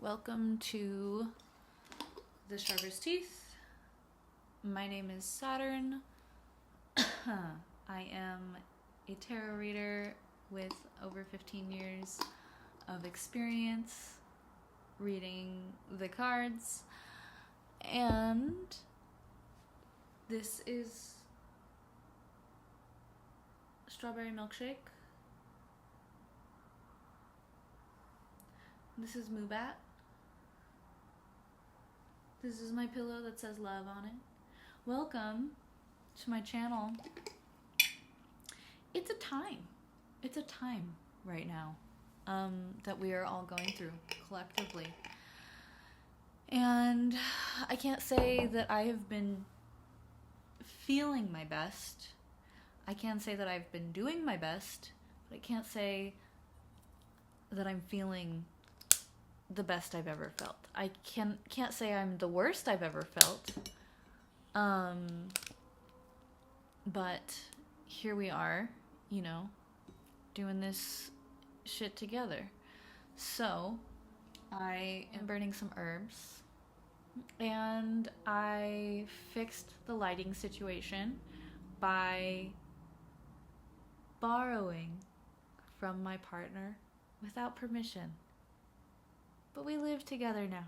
Welcome to The Sharper's Teeth. My name is Saturn. I am a tarot reader with over 15 years of experience reading the cards, and this is Strawberry Milkshake. This is Moobat. This is my pillow that says love on it. Welcome to my channel. It's a time right now that we are all going through collectively. And I can't say that I have been feeling my best. I can't say that I've been doing my best, but I can't say that I'm feeling the best I've ever felt. I can't say I'm the worst I've ever felt. But here we are, doing this shit together. So I am burning some herbs, and I fixed the lighting situation by borrowing from my partner without permission. But we live together now,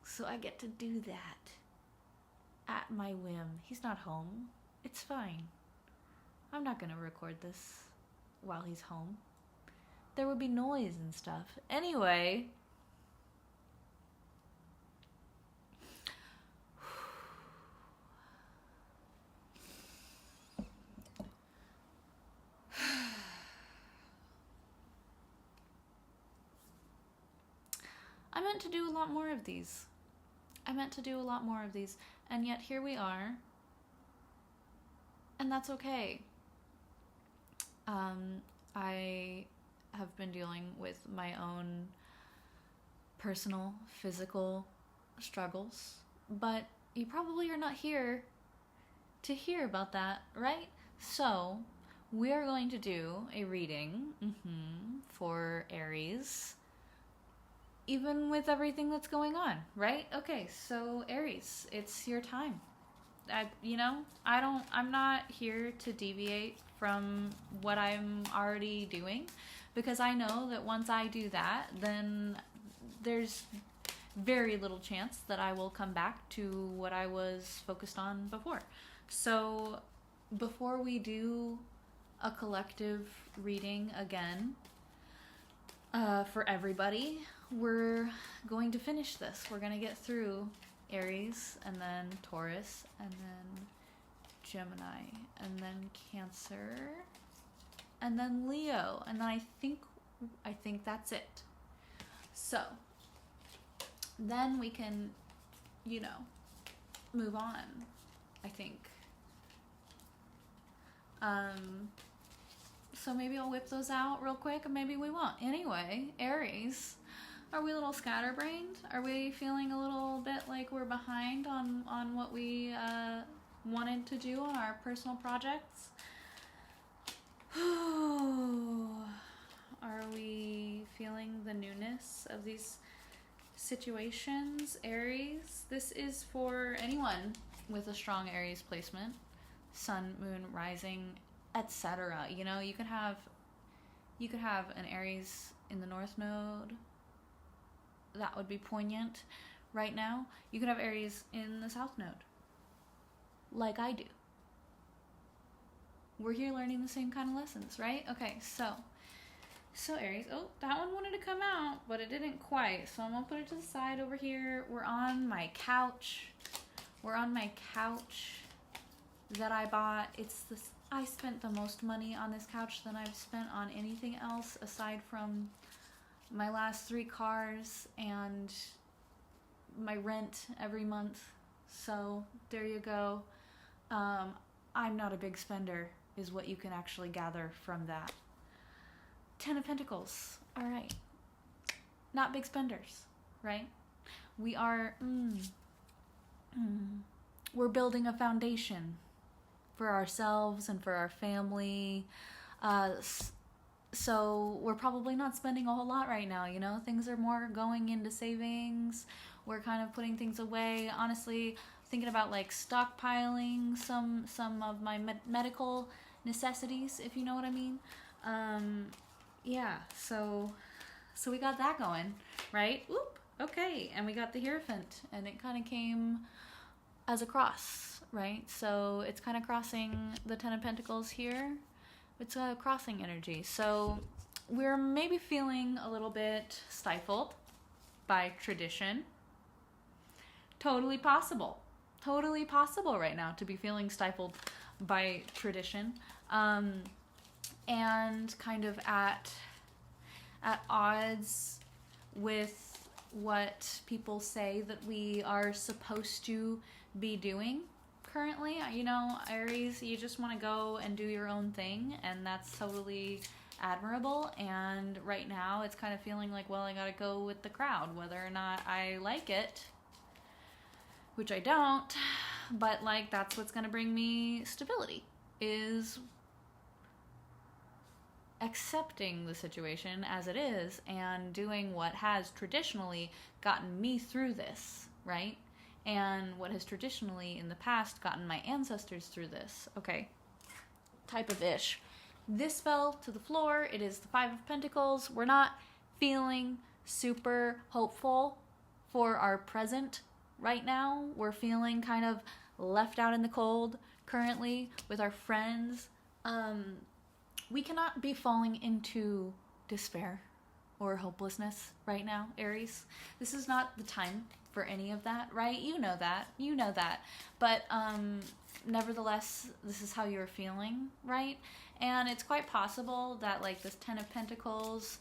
so I get to do that at my whim. He's not home. It's fine. I'm not gonna record this while he's home. There would be noise and stuff. Anyway, I meant to do a lot more of these. And yet here we are. And that's okay. I have been dealing with my own personal, physical struggles. But you probably are not here to hear about that, right? So we are going to do a reading for Aries, even with everything that's going on, right? Okay, so Aries, it's your time. I'm not here to deviate from what I'm already doing, because I know that once I do that, then there's very little chance that I will come back to what I was focused on before. So before we do a collective reading again, for everybody, we're going to finish this. We're going to get through Aries, and then Taurus, and then Gemini, and then Cancer, and then Leo, and then I think that's it. So then we can, move on, I think. So maybe I'll whip those out real quick, and maybe we won't. Anyway, Aries, are we a little scatterbrained? Are we feeling a little bit like we're behind on what we wanted to do on our personal projects? Are we feeling the newness of these situations? Aries, this is for anyone with a strong Aries placement, sun, moon, rising, etc. You could have an Aries in the North Node. That would be poignant right now. You could have Aries in the South Node, like I do. We're here learning the same kind of lessons, right? Okay, so Aries, oh, that one wanted to come out, but it didn't quite, so I'm gonna put it to the side over here. We're on my couch that I bought. I spent the most money on this couch than I've spent on anything else aside from my last 3 cars and my rent every month. So there you go. I'm not a big spender, is what you can actually gather from that. 10 of Pentacles. All right. Not big spenders, right? We are, we're building a foundation for ourselves and for our family. So we're probably not spending a whole lot right now, you know? Things are more going into savings. We're kind of putting things away. Honestly, thinking about like stockpiling some of my medical necessities, if you know what I mean. Um, yeah, so we got that going, right? Oop, okay, and we got the Hierophant, and it kind of came as a cross, right? So it's kind of crossing the Ten of Pentacles here. It's a crossing energy. So we're maybe feeling a little bit stifled by tradition. Totally possible. Totally possible right now to be feeling stifled by tradition. And kind of at odds with what people say that we are supposed to be doing currently. You know, Aries, you just want to go and do your own thing, and that's totally admirable. And right now it's kind of feeling like, well, I gotta go with the crowd, whether or not I like it, which I don't, but like that's what's gonna bring me stability, is accepting the situation as it is and doing what has traditionally gotten me through this, right? And what has traditionally in the past gotten my ancestors through this. Okay, type of ish. This fell to the floor. It is the Five of Pentacles. We're not feeling super hopeful for our present right now. We're feeling kind of left out in the cold currently with our friends. We cannot be falling into despair or hopelessness right now, Aries. This is not the time for any of that, right? You know that. But nevertheless, this is how you're feeling, right? And it's quite possible that like this Ten of Pentacles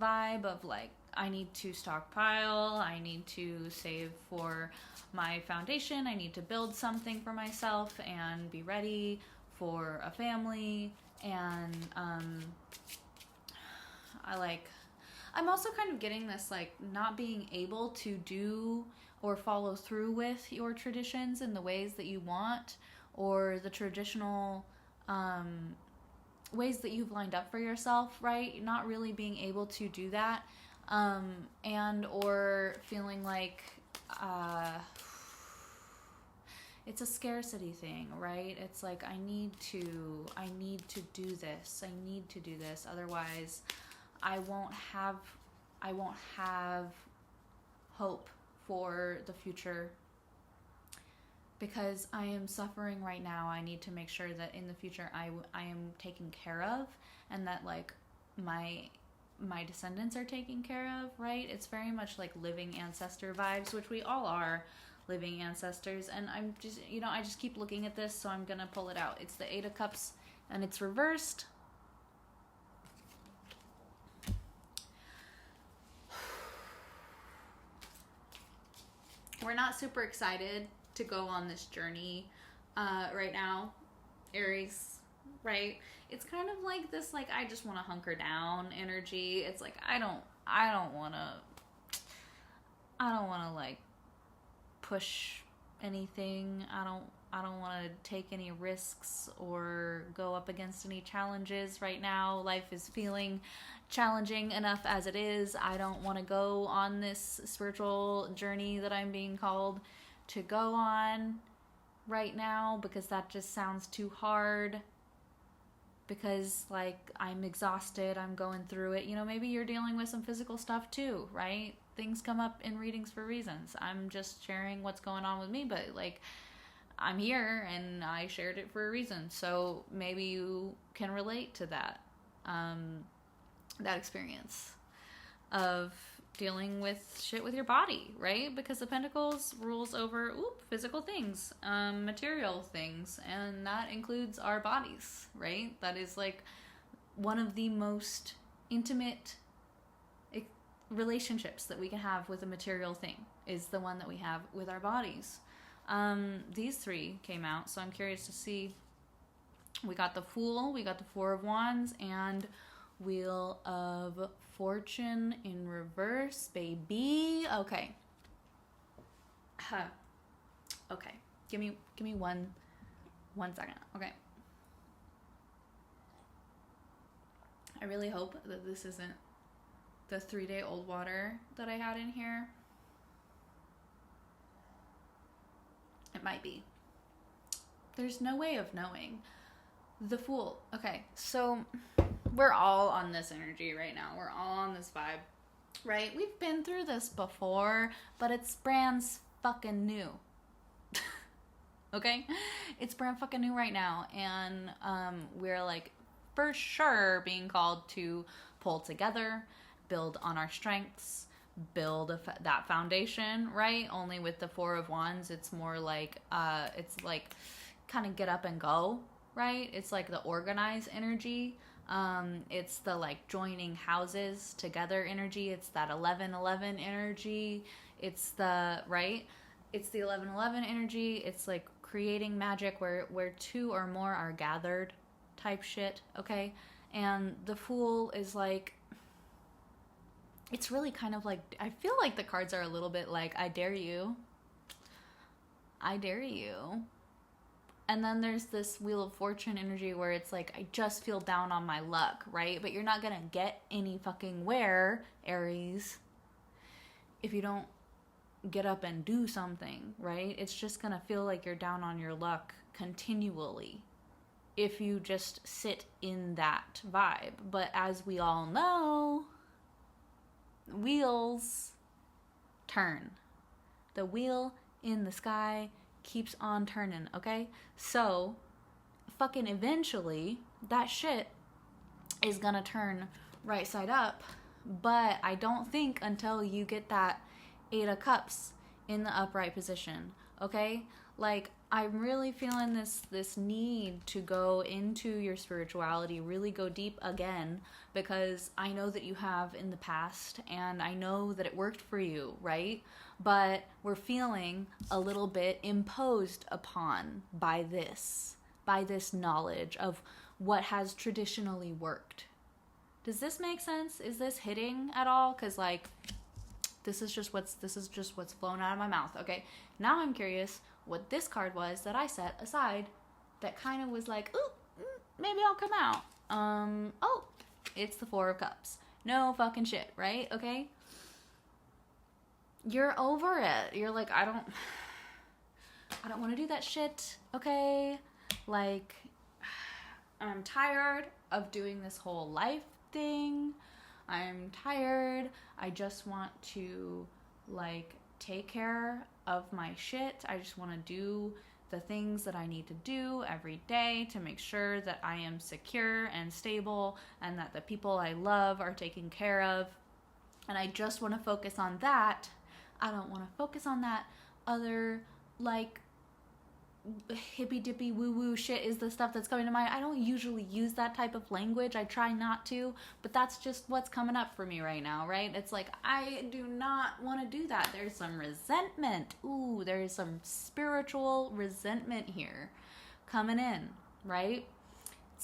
vibe of like, I need to stockpile, I need to save for my foundation, I need to build something for myself and be ready for a family. And I'm also kind of getting this like not being able to do or follow through with your traditions in the ways that you want, or the traditional ways that you've lined up for yourself, right? Not really being able to do that, and or feeling like it's a scarcity thing, right? It's like I need to do this. I need to do this. Otherwise, I won't have hope for the future, because I am suffering right now. I need to make sure that in the future I am taken care of, and that like my descendants are taken care of, right? It's very much like living ancestor vibes, which we all are living ancestors. And I'm just, you know, I just keep looking at this, so I'm gonna pull it out. It's the Eight of Cups, and it's reversed. We're not super excited to go on this journey right now, Aries, right? It's kind of like this, like, I just want to hunker down energy. It's like, I don't want to like push anything. I don't want to take any risks or go up against any challenges right now. Life is feeling challenging enough as it is. I don't want to go on this spiritual journey that I'm being called to go on right now, because that just sounds too hard. Because like I'm exhausted, I'm going through it. You know, maybe you're dealing with some physical stuff too, right? Things come up in readings for reasons. I'm just sharing what's going on with me, but like I'm here and I shared it for a reason. So maybe you can relate to that, that experience of dealing with shit with your body, right? Because the Pentacles rules over physical things, material things, and that includes our bodies, right? That is like one of the most intimate relationships that we can have with a material thing, is the one that we have with our bodies. These three came out, so I'm curious to see. We got the Fool, we got the Four of Wands, and Wheel of Fortune in reverse, baby. Okay. Okay. Give me 1 second. Okay. I really hope that this isn't the 3-day-old water that I had in here. It might be. There's no way of knowing. The Fool. Okay, so we're all on this energy right now. We're all on this vibe, right? We've been through this before, but it's brand fucking new. Okay? It's brand fucking new right now, and we're like for sure being called to pull together, build on our strengths, build that foundation, right? Only with the Four of Wands, it's more like it's like kind of get up and go, right? It's like the organized energy. It's the like joining houses together energy. It's that 11-11 energy. It's the right. It's the 11-11 energy. It's like creating magic where two or more are gathered, type shit. Okay, and the Fool is like. It's really kind of like, I feel like the cards are a little bit like, I dare you. I dare you. And then there's this Wheel of Fortune energy where it's like, I just feel down on my luck, right? But you're not going to get any fucking where, Aries, if you don't get up and do something, right? It's just going to feel like you're down on your luck continually if you just sit in that vibe. But as we all know, wheels turn. The wheel in the sky keeps on turning, okay? So, fucking eventually, that shit is gonna turn right side up. But I don't think until you get that 8 of Cups in the upright position, okay? Like, I'm really feeling this need to go into your spirituality, really go deep again, because I know that you have in the past, and I know that it worked for you, right? But we're feeling a little bit imposed upon by this knowledge of what has traditionally worked. Does this make sense? Is this hitting at all? Because like, this is just what's flown out of my mouth. Okay, now I'm curious what this card was that I set aside that kind of was like, ooh, maybe I'll come out. Oh, it's the Four of Cups. No fucking shit, right? Okay, you're over it. You're like, I don't want to do that shit. Okay, like, I'm tired of doing this whole life thing. I'm tired. I just want to like take care of my shit. I just want to do the things that I need to do every day to make sure that I am secure and stable and that the people I love are taken care of. And I just want to focus on that. I don't want to focus on that other like hippy dippy woo woo shit is the stuff that's coming to mind. I don't usually use that type of language. I try not to, but that's just what's coming up for me right now, right? It's like, I do not want to do that. There's some resentment. Ooh, there's some spiritual resentment here coming in, right?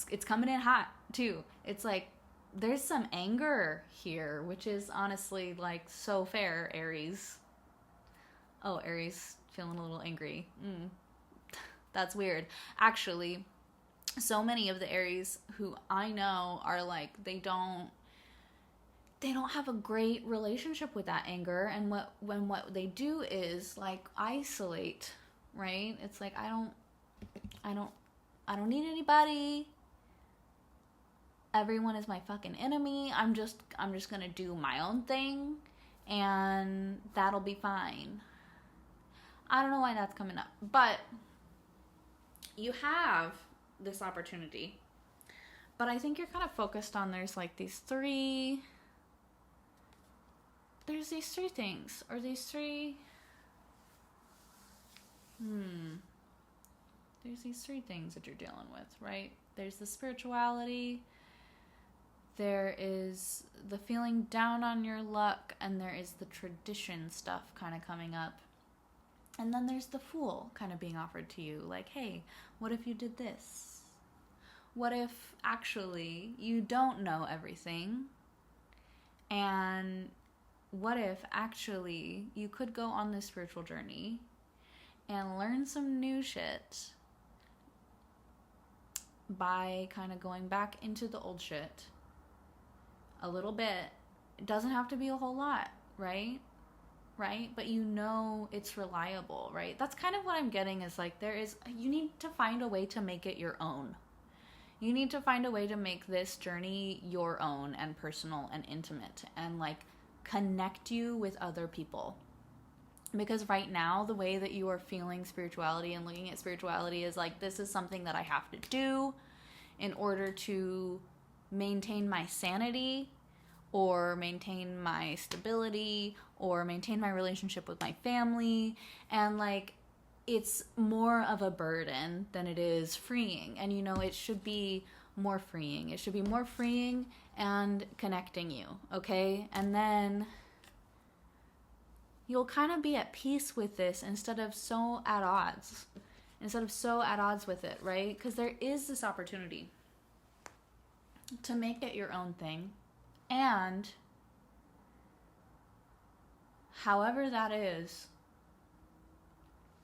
It's coming in hot too. It's like, there's some anger here, which is honestly like so fair, Aries. Oh, Aries, feeling a little angry. That's weird. Actually, so many of the Aries who I know are like, they don't have a great relationship with that anger, and what they do is like isolate, right? It's like, I don't need anybody. Everyone is my fucking enemy. I'm just going to do my own thing and that'll be fine. I don't know why that's coming up, but you have this opportunity, but I think you're kind of focused on there's these three things, or these three there's these three things that you're dealing with, right? There's the spirituality, there is the feeling down on your luck, and there is the tradition stuff kind of coming up. And then there's the Fool kind of being offered to you, like, hey, what if you did this? What if actually you don't know everything? And what if actually you could go on this spiritual journey and learn some new shit by kind of going back into the old shit a little bit. It doesn't have to be a whole lot, right? Right? But you know it's reliable, right? That's kind of what I'm getting is like you need to find a way to make it your own. You need to find a way to make this journey your own and personal and intimate and like connect you with other people. Because right now, the way that you are feeling spirituality and looking at spirituality is like, this is something that I have to do in order to maintain my sanity or maintain my stability or maintain my relationship with my family. And like, it's more of a burden than it is freeing. And you know, it should be more freeing. It should be more freeing and connecting you, okay? And then you'll kind of be at peace with this instead of so at odds. With it, right? Because there is this opportunity to make it your own thing. And however that is,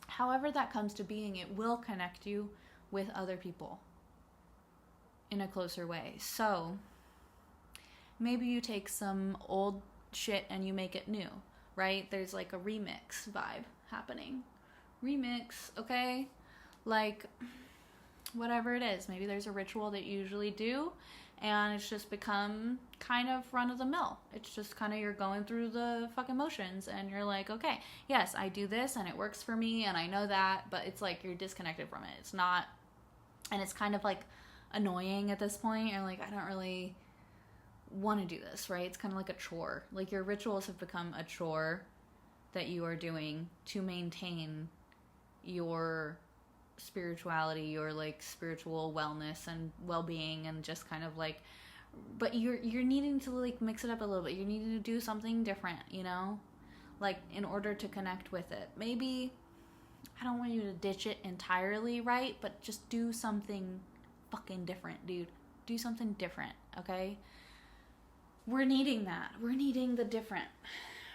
however that comes to being, it will connect you with other people in a closer way. So maybe you take some old shit and you make it new, right? There's like a remix vibe happening. Remix, okay? Like, whatever it is. Maybe there's a ritual that you usually do, and it's just become kind of run-of-the-mill. It's just kind of you're going through the fucking motions, and you're like, okay, yes, I do this, and it works for me, and I know that, but it's like you're disconnected from it. It's not, and it's kind of like annoying at this point. You're like, I don't really want to do this, right? It's kind of like a chore. Like your rituals have become a chore that you are doing to maintain your spirituality, your like spiritual wellness and well-being, and just kind of like, but you're needing to like mix it up a little bit. You're needing to do something different, you know, like in order to connect with it. Maybe I don't want you to ditch it entirely, right? But just do something fucking different, dude. Do something different, okay? We're needing that. We're needing the different.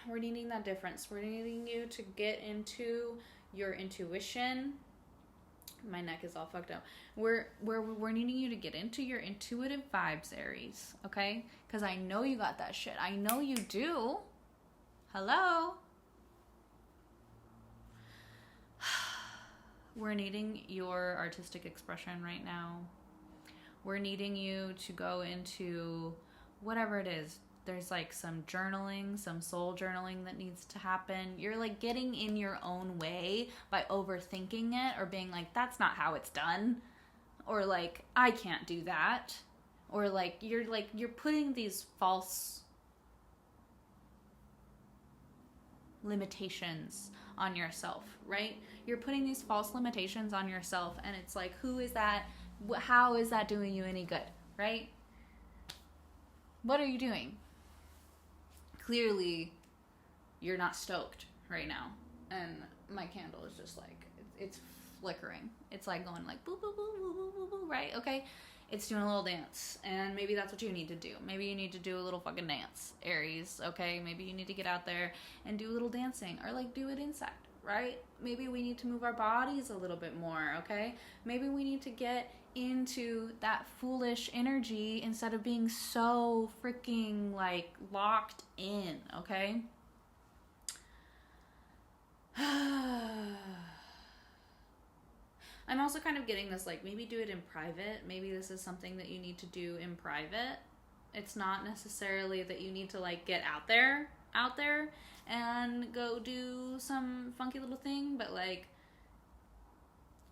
We're needing that difference. We're needing you to get into your intuition. My neck is all fucked up. We're needing you to get into your intuitive vibes, Aries, okay? Because I know you got that shit. I know you do. Hello? We're needing your artistic expression right now. We're needing you to go into whatever it is. There's like some journaling, some soul journaling that needs to happen. You're like getting in your own way by overthinking it or being like, that's not how it's done. Or like, I can't do that. Or like, you're putting these false limitations on yourself, right? You're putting these false limitations on yourself, and it's like, who is that? How is that doing you any good, right? What are you doing? Clearly, you're not stoked right now. And my candle is just like, it's flickering. It's like going like, boo, boo, boo, boo, boo, boo, boo, right? Okay? It's doing a little dance. And maybe that's what you need to do. Maybe you need to do a little fucking dance, Aries, okay? Maybe you need to get out there and do a little dancing. Or like do it inside, right? Maybe we need to move our bodies a little bit more, okay? Maybe we need to get into that foolish energy instead of being so freaking like locked in, okay? I'm also kind of getting this like, maybe do it in private. Maybe this is something that you need to do in private. It's not necessarily that you need to like get out there and go do some funky little thing, but like,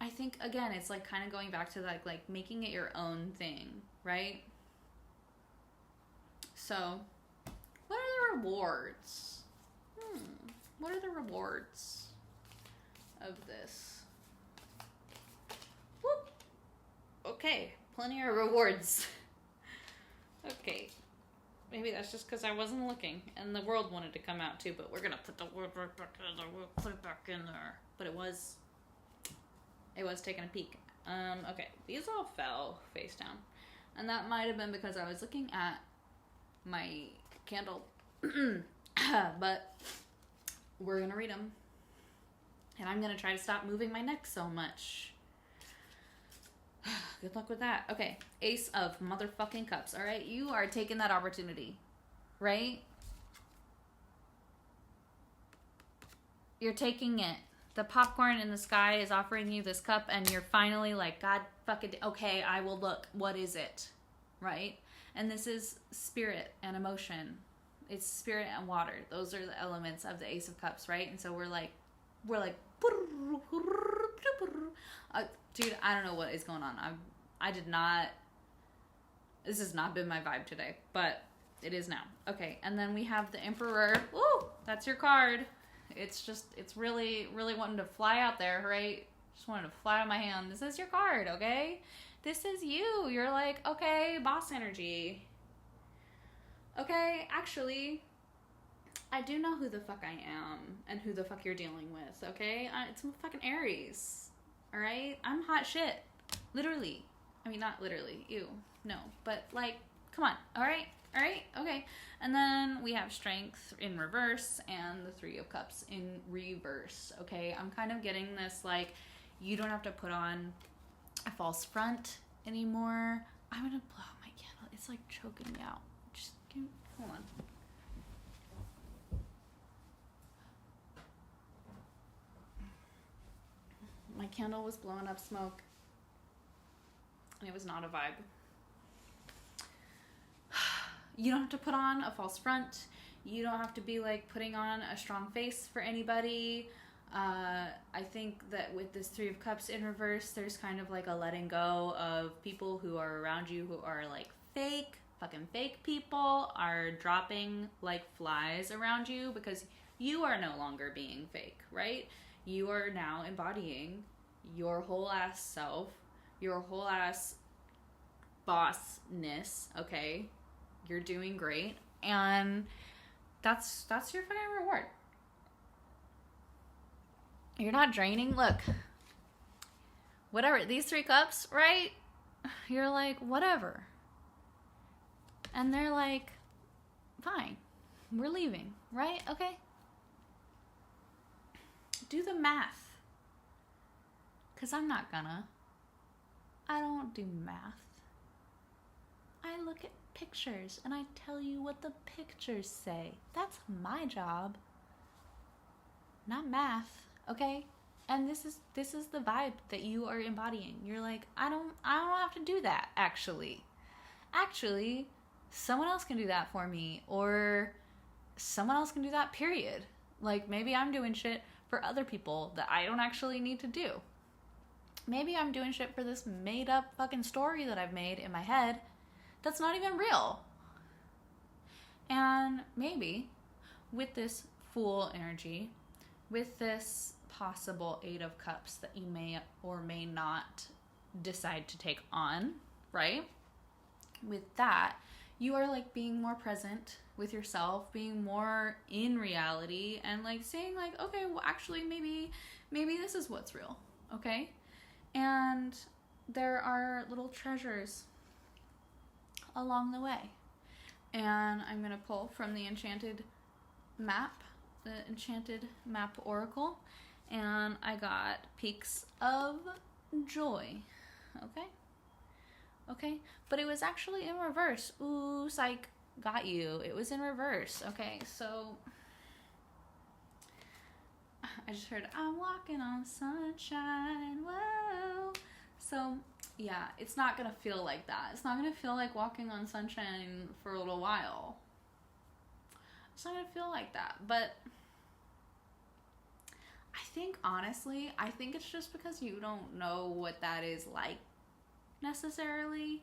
I think, again, it's like kind of going back to like making it your own thing, right? So, what are the rewards? What are the rewards of this? Whoop. Okay, plenty of rewards. Okay, maybe that's just because I wasn't looking and the world wanted to come out too, but we're gonna put the word right back in there. We'll put it back in there. But it was taking a peek. Okay, these all fell face down. And that might have been because I was looking at my candle. But we're going to read them. And I'm going to try to stop moving my neck so much. Good luck with that. Okay, Ace of motherfucking Cups. All right, you are taking that opportunity. right? You're taking it. The popcorn in the sky is offering you this cup, and you're finally like, God fucking, okay, I will look. What is it? Right? And this is spirit and emotion. It's spirit and water. Those are the elements of the Ace of Cups, right? And so we're like, dude, I don't know what is going on. This has not been my vibe today, but it is now. Okay, and then we have the Emperor. Woo, that's your card. It's really, really wanting to fly out there, right? Just wanted to fly out of my hand. This is your card, okay? This is you. You're like, okay, boss energy. Okay, actually, I do know who the fuck I am and who the fuck you're dealing with, okay? It's fucking Aries, alright? I'm hot shit. Literally. I mean, not literally. Ew. No. But, like, come on. Alright? Alright? Okay. And then we have Strength in reverse and the Three of Cups in reverse, okay? I'm kind of getting this, like, you don't have to put on a false front anymore. I'm gonna blow out my candle. It's, like, choking me out. Just give me, hold on. My candle was blowing up smoke, and it was not a vibe. You don't have to put on a false front. You don't have to be like putting on a strong face for anybody. I think that with this Three of Cups in reverse, there's kind of like a letting go of people who are around you who are like fake, fucking fake people are dropping like flies around you because you are no longer being fake, right? You are now embodying your whole ass self, your whole ass bossness, okay? You're doing great, and that's your fucking reward. You're not draining. Look, whatever, these Three Cups, right? You're like, whatever. And they're like, fine, we're leaving, right? Okay. Do the math. Because I'm not gonna. I don't do math. I look at pictures and I tell you what the pictures say. That's my job. Not math, okay? And this is the vibe that you are embodying. You're like, I don't have to do that, actually. Actually, someone else can do that for me, or someone else can do that, period. Like, maybe I'm doing shit for other people that I don't actually need to do. Maybe I'm doing shit for this made up fucking story that I've made in my head that's not even real. And maybe with this Fool energy, with this possible Eight of Cups that you may or may not decide to take on, right? With that, you are like being more present with yourself, being more in reality, and like saying like, okay, well actually maybe this is what's real, okay? And there are little treasures along the way. And I'm going to pull from the Enchanted Map, the Enchanted Map Oracle, and I got Peaks of Joy, okay? Okay, but it was actually in reverse. Ooh, psych, got you. It was in reverse, okay? So I just heard, I'm walking on sunshine, whoa. So, yeah, it's not going to feel like that. It's not going to feel like walking on sunshine for a little while. It's not going to feel like that. But I think, honestly, it's just because you don't know what that is like necessarily.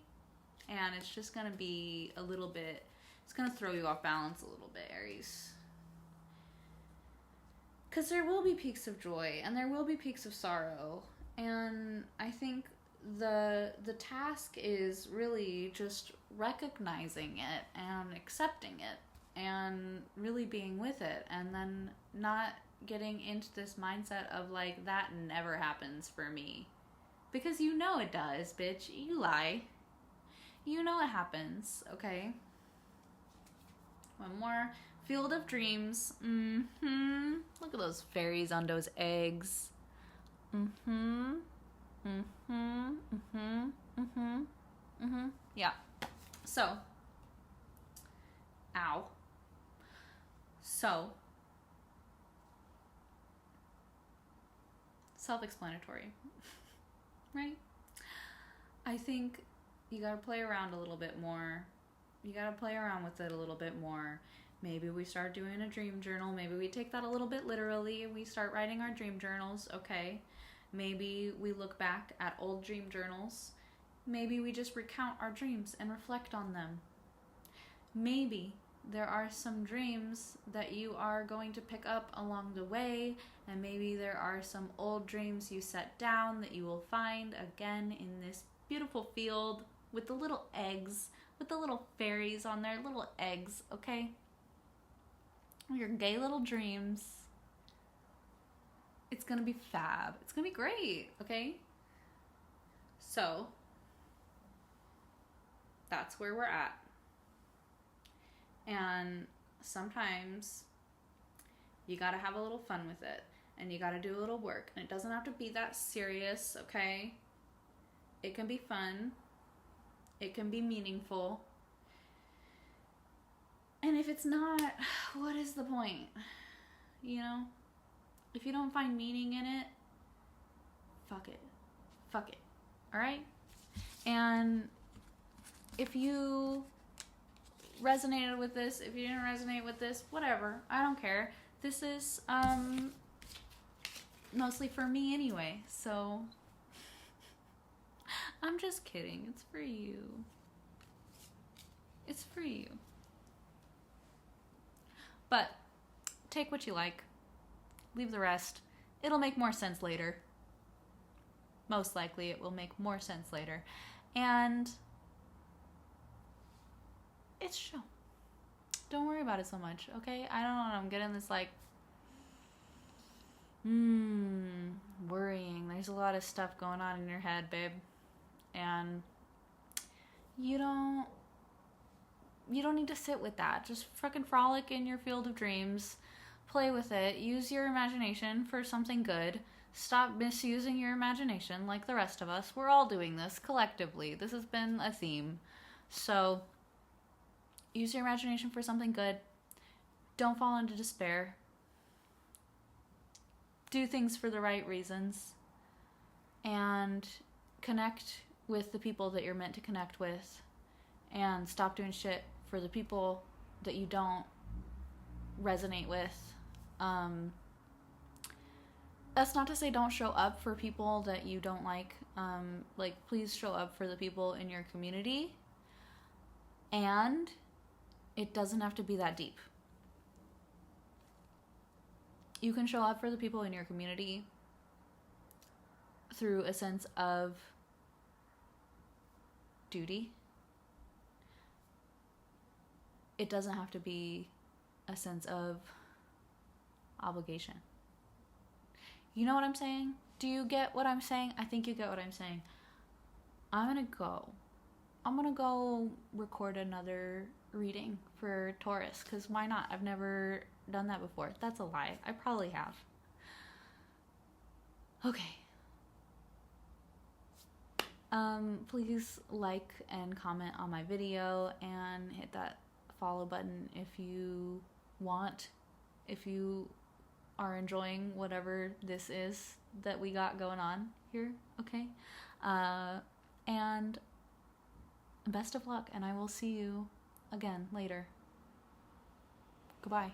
And it's just going to be a little bit, it's going to throw you off balance a little bit, Aries. Because there will be peaks of joy and there will be peaks of sorrow. And I think the task is really just recognizing it and accepting it and really being with it, and then not getting into this mindset of like, that never happens for me. Because you know it does, bitch. You lie. You know it happens, okay? One more. Field of Dreams. Look at those fairies on those eggs. Yeah. So, ow. So, self-explanatory, right? I think you gotta play around a little bit more. You gotta play around with it a little bit more. Maybe we start doing a dream journal. Maybe we take that a little bit literally and we start writing our dream journals, okay? Maybe we look back at old dream journals. Maybe we just recount our dreams and reflect on them. Maybe there are some dreams that you are going to pick up along the way, and maybe there are some old dreams you set down that you will find again in this beautiful field with the little eggs, with the little fairies on their little eggs, okay? Your gay little dreams. It's gonna be fab. It's gonna be great, okay? So, that's where we're at. And sometimes you gotta have a little fun with it, and you gotta do a little work, and it doesn't have to be that serious, okay? It can be fun. It can be meaningful. And if it's not, what is the point? You know? If you don't find meaning in it, fuck it. Fuck it. Alright? And if you resonated with this, if you didn't resonate with this, whatever. I don't care. This is mostly for me anyway, so I'm just kidding. It's for you. It's for you. But take what you like. Leave the rest. It'll make more sense later. Most likely it will make more sense later. And it's chill. Don't worry about it so much, okay? I don't know. I'm getting this like worrying. There's a lot of stuff going on in your head, babe. And you don't need to sit with that. Just fucking frolic in your field of dreams. Play with it. Use your imagination for something good. Stop misusing your imagination like the rest of us. We're all doing this collectively. This has been a theme. So use your imagination for something good. Don't fall into despair. Do things for the right reasons. And connect with the people that you're meant to connect with. And stop doing shit for the people that you don't resonate with. That's not to say don't show up for people that you don't like. Please show up for the people in your community. And it doesn't have to be that deep. You can show up for the people in your community through a sense of duty. It doesn't have to be a sense of obligation. You know what I'm saying? Do you get what I'm saying? I think you get what I'm saying. I'm gonna go record another reading for Taurus, because why not? I've never done that before. That's a lie. I probably have. Okay. Please like and comment on my video and hit that follow button if you want, if you are enjoying whatever this is that we got going on here, okay? And best of luck, and I will see you again later. Goodbye.